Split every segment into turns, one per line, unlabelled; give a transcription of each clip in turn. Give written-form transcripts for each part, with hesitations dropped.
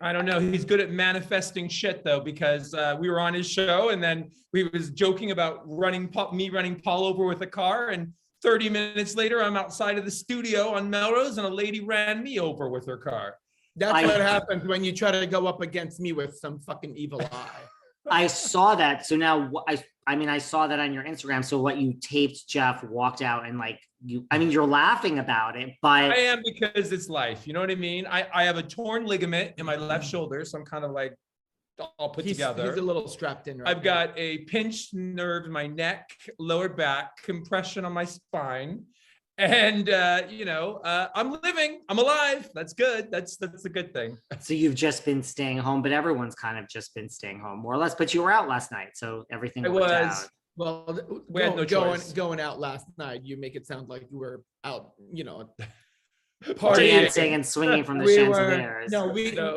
I don't know. He's good at manifesting shit though, because we were on his show and then we was joking about me running Paul over with a car, and 30 minutes later, I'm outside of the studio on Melrose and a lady ran me over with her car.
That's what happens when you try to go up against me with some fucking evil eye.
I saw that. So now I saw that on your Instagram. So what, you taped Jeff, walked out, and like you're laughing about it, but
I am, because it's life. You know what I mean? I have a torn ligament in my left shoulder, so I'm kind of like all put together.
He's a little strapped in right
I've got a pinched nerve in my neck, lower back, compression on my spine. And, I'm living, I'm alive. That's good. That's a good thing.
So you've just been staying home, but everyone's kind of just been staying home more or less, but you were out last night. So everything worked out.
Well,
we had no choice.
Going out last night, you make it sound like you were out,
partying, dancing and swinging from the chandeliers.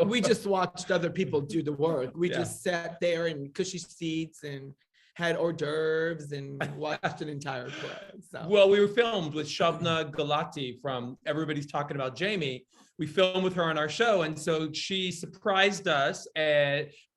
We just watched other people do the work. We just sat there in cushy seats and had hors d'oeuvres and watched an entire play. So.
Well, we were filmed with Shabna Galati from Everybody's Talking About Jamie. We filmed with her on our show, and so she surprised us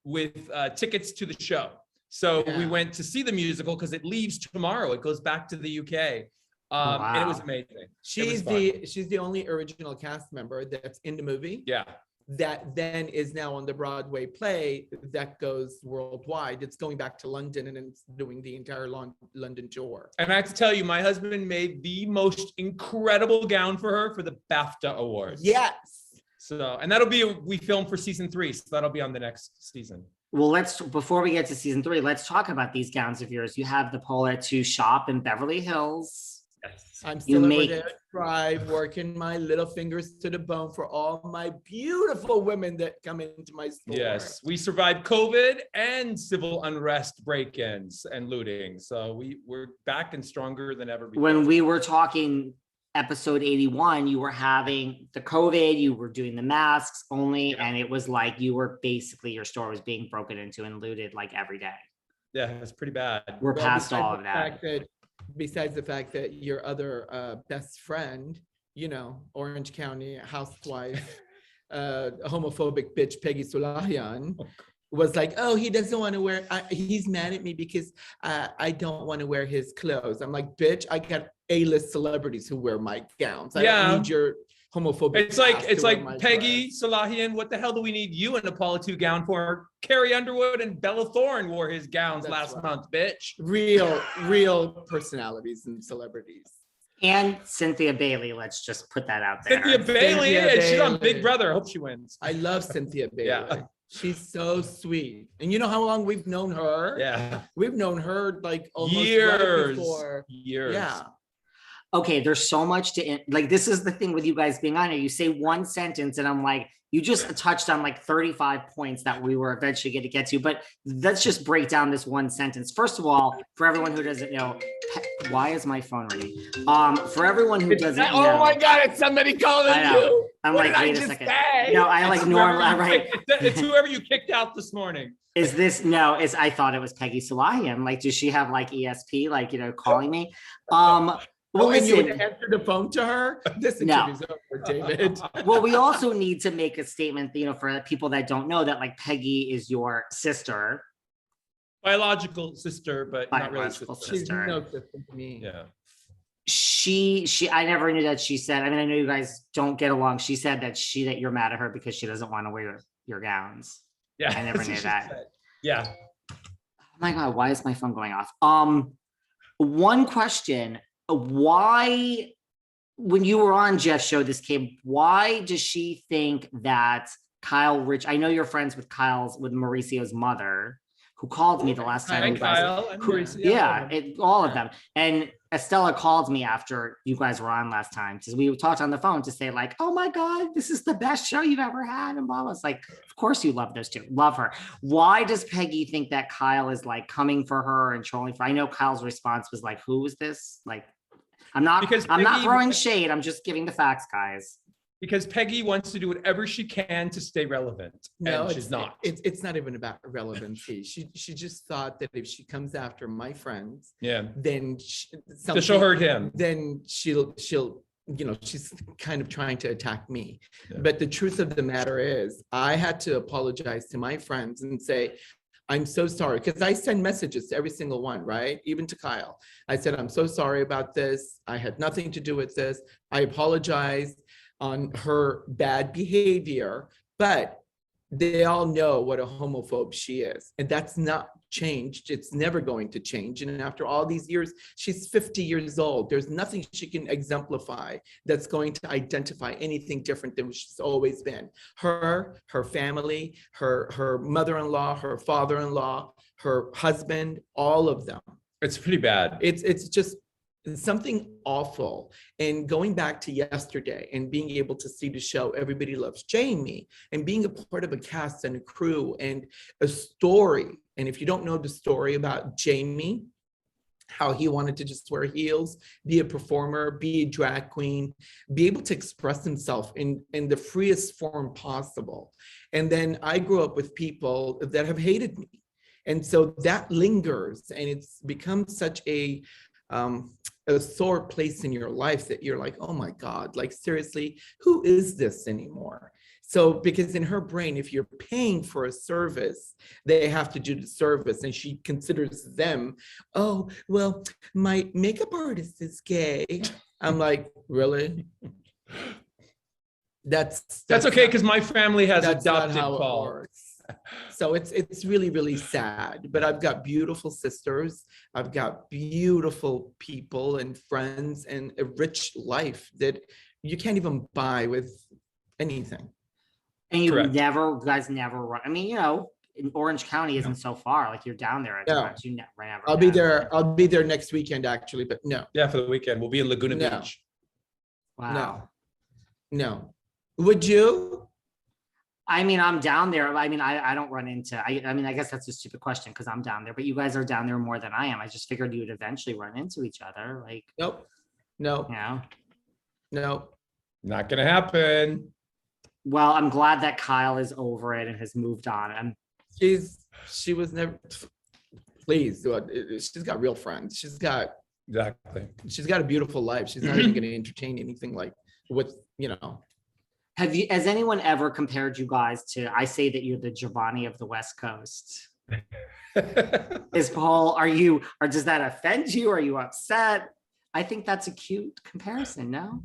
with tickets to the show. So we went to see the musical because it leaves tomorrow. It goes back to the UK. And it was amazing.
She's the only original cast member that's in the movie.
Yeah.
That then is now on the Broadway play that goes worldwide. It's going back to London and it's doing the entire London tour.
And I have to tell you, my husband made the most incredible gown for her for the BAFTA Awards.
Yes.
So, and we filmed for season 3, so that'll be on the next season.
Well, before we get to season 3, let's talk about these gowns of yours. You have the Pol Atteu shop in Beverly Hills.
Yes.
I'm still over there at Drive, working my little fingers to the bone for all my beautiful women that come into my store.
Yes, we survived COVID and civil unrest, break-ins and looting. So we're back and stronger than ever before.
When we were talking episode 81, you were having the COVID, you were doing the masks only, and it was like your store was being broken into and looted like every day.
Yeah, it's pretty bad.
We're past all of that.
Besides the fact that your other best friend, Orange County housewife, homophobic bitch Peggy Sulahian, was like, oh, he doesn't want to wear, he's mad at me because I don't want to wear his clothes. I'm like, bitch, I got A-list celebrities who wear my gowns. I don't need your homophobic.
It's like Peggy Sulahian. What the hell do we need you in a Pol Atteu gown for? Carrie Underwood and Bella Thorne wore his gowns last month, bitch.
Real personalities and celebrities.
And Cynthia Bailey, let's just put that out there.
Cynthia Bailey, she's on Big Brother. I hope she wins.
I love Cynthia Bailey. She's so sweet. And you know how long we've known her?
Yeah.
We've known her like almost
years.
Right before.
Years.
Yeah.
Okay, there's so much this is the thing with you guys being on it. You say one sentence and I'm like, you just touched on like 35 points that we were eventually going to get to, but let's just break down this one sentence. First of all, for everyone who doesn't know, why is my phone ringing? For everyone who doesn't know.
Oh my God, it's somebody calling you.
I'm
what
like, wait a second. Say? No, I like normal, right?
It's whoever you kicked out this morning.
I thought it was Peggy Sulahian. Like, does she have like ESP, like, calling me?
Well, and you would answer the phone to her? This interview's over, David.
Well, we also need to make a statement, for people that don't know that like Peggy is your sister.
Biological sister, but not really sister.
She's no sister to me.
Yeah.
I never knew that she said, I know you guys don't get along. She said that you're mad at her because she doesn't want to wear your gowns.
Yeah.
I never knew that.
Said. Yeah.
Oh my God, why is my phone going off? One question. Why, when you were on Jeff's show, why does she think that Kyle Rich, I know you're friends with Mauricio's mother, who called me the last time.
And Kyle and Mauricio.
All of them. And Estella called me after you guys were on last time, because we talked on the phone to say like, oh my God, this is the best show you've ever had. And blah, blah. It's like, of course you love those two. Love her. Why does Peggy think that Kyle is like coming for her and trolling for? I know Kyle's response was like, who is this? Like, I'm not throwing shade. I'm just giving the facts, guys.
Because Peggy wants to do whatever she can to stay relevant.
No,
she's not.
It's not even about relevancy. She just thought that if she comes after my friends,
then
then
she'll hurt him.
Then she'll she's kind of trying to attack me.
Yeah.
But the truth of the matter is, I had to apologize to my friends and say, I'm so sorry, because I send messages to every single one, right? Even to Kyle. I said, I'm so sorry about this. I had nothing to do with this. I apologize on her bad behavior, but they all know what a homophobe she is. And that's not changed. It's never going to change. And after all these years, she's 50 years old. There's nothing she can exemplify that's going to identify anything different than what she's always been. Her family, her mother-in-law, her father-in-law, her husband, all of them.
It's pretty bad.
It's just something awful. And going back to yesterday and being able to see the show Everybody Loves Jamie and being a part of a cast and a crew and a story. And if you don't know the story about Jamie, how he wanted to just wear heels, be a performer, be a drag queen, be able to express himself in the freest form possible. And then I grew up with people that have hated me. And so that lingers, and it's become such a sore place in your life that you're like, oh my God, like seriously, who is this anymore? So because in her brain, if you're paying for a service, they have to do the service, and she considers them, oh, well, my makeup artist is gay. I'm like, really? That's
okay, because my family has
that's
adopted
not how
Paul.
it works. So it's really, really sad, but I've got beautiful sisters. I've got beautiful people and friends and a rich life that you can't even buy with anything.
And you
Correct.
guys never run. I mean, in Orange County isn't so far. Like you're down there at
No.
times. You never.
I'll be there. I'll be there next weekend, actually, but no.
Yeah, for the weekend. We'll be in Laguna
No.
Beach.
Wow.
No. Would you?
I mean, I'm down there. I mean, I don't run into, I mean, I guess that's a stupid question because I'm down there, but you guys are down there more than I am. I just figured you would eventually run into each other. Like,
Nope. No. No.
Not gonna happen.
Well, I'm glad that Kyle is over it and has moved on. And
She was never, please, she's got real friends. She's got a beautiful life. She's not even going to entertain anything like with,
has anyone ever compared you guys to, I say that you're the Giovanni of the West Coast. Is Paul, or does that offend you? Are you upset? I think that's a cute comparison, no?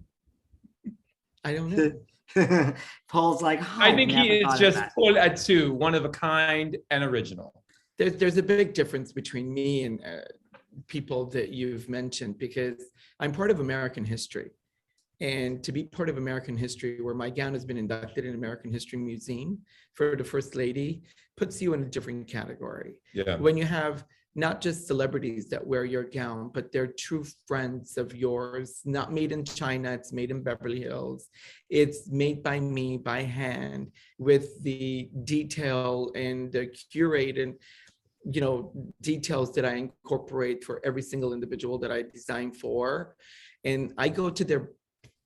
I don't know.
Paul's like,
I think he is just Pol Atteu, one of a kind and original.
There's a big difference between me and people that you've mentioned, because I'm part of American history. And to be part of American history, where my gown has been inducted in American History Museum for the First Lady, puts you in a different category.
Yeah.
When you have not just celebrities that wear your gown, but they're true friends of yours, not made in China, it's made in Beverly Hills. It's made by me, by hand, with the detail and the curated, details that I incorporate for every single individual that I design for. And I go to their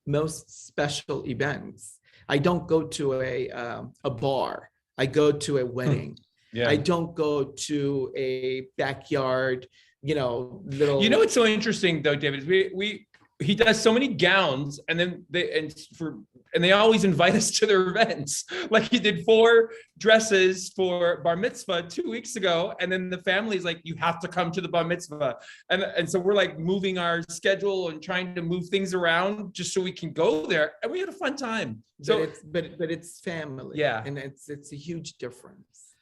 most special events. I don't go to a bar. I go to a wedding.
Yeah.
I don't go to a backyard, little.
What's so interesting though, David, is he does so many gowns, and then they always invite us to their events. Like he did 4 dresses for bar mitzvah 2 weeks ago, and then the family's like, you have to come to the bar mitzvah, and so we're like moving our schedule and trying to move things around just so we can go there, and we had a fun time. So
but it's family.
Yeah,
and it's a huge difference.